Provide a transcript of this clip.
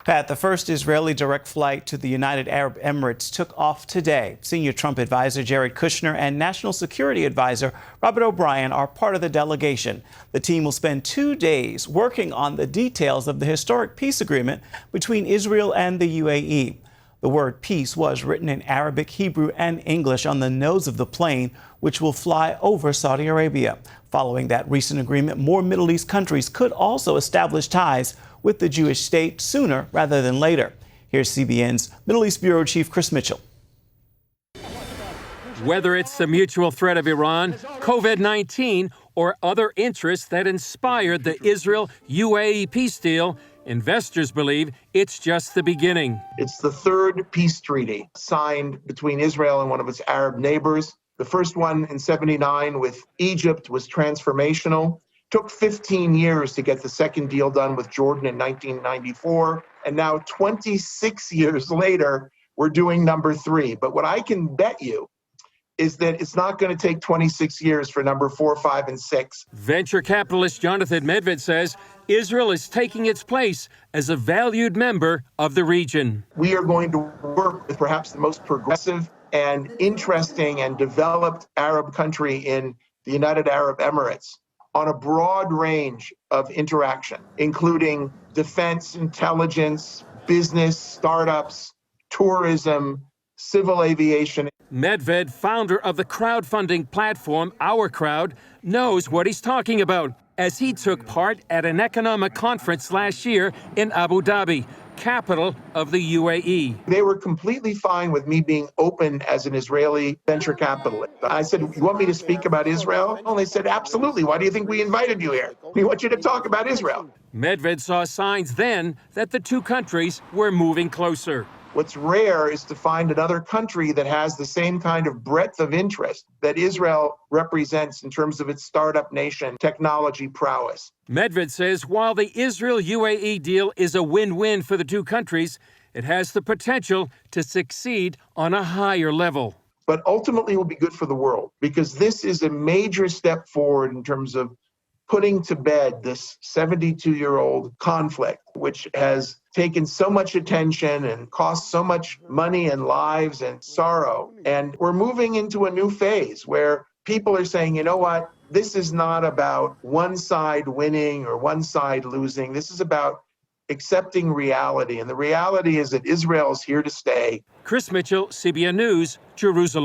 Pat, the first Israeli direct flight to the United Arab Emirates took off today. Senior Trump advisor Jared Kushner and National Security Advisor Robert O'Brien are part of the delegation. The team will spend 2 days working on the details of the historic peace agreement between Israel and the UAE. The word peace was written in Arabic, Hebrew, and English on the nose of the plane, which will fly over Saudi Arabia. Following that recent agreement, more Middle East countries could also establish ties with the Jewish state sooner rather than later. Here's CBN's Middle East Bureau Chief Chris Mitchell. Whether it's the mutual threat of Iran, COVID-19, or other interests that inspired the Israel-UAE peace deal, investors believe it's just the beginning. It's the third peace treaty signed between Israel and one of its Arab neighbors. The first one in '79 with Egypt was transformational. Took 15 years to get the second deal done with Jordan in 1994. And now 26 years later, we're doing number 3. But what I can bet you is that it's not going to take 26 years for number 4, 5, and 6. Venture capitalist Jonathan Medved says Israel is taking its place as a valued member of the region. We are going to work with perhaps the most progressive and interesting and developed Arab country in the United Arab Emirates on a broad range of interaction, including defense, intelligence, business, startups, tourism, civil aviation. Medved, founder of the crowdfunding platform Our Crowd, knows what he's talking about, as he took part at an economic conference last year in Abu Dhabi, capital of the UAE. They were completely fine with me being open as an Israeli venture capitalist. I said, "You want me to speak about Israel?" And they said, "Absolutely. Why do you think we invited you here? We want you to talk about Israel." Medved saw signs then that the two countries were moving closer. What's rare is to find another country that has the same kind of breadth of interest that Israel represents in terms of its startup nation technology prowess. Medved says while the Israel-UAE deal is a win-win for the two countries, it has the potential to succeed on a higher level. But ultimately it will be good for the world, because this is a major step forward in terms of putting to bed this 72-year-old conflict, which has taken so much attention and cost so much money and lives and sorrow. And we're moving into a new phase where people are saying, you know what, this is not about one side winning or one side losing. This is about accepting reality. And the reality is that Israel is here to stay. Chris Mitchell, CBN News, Jerusalem.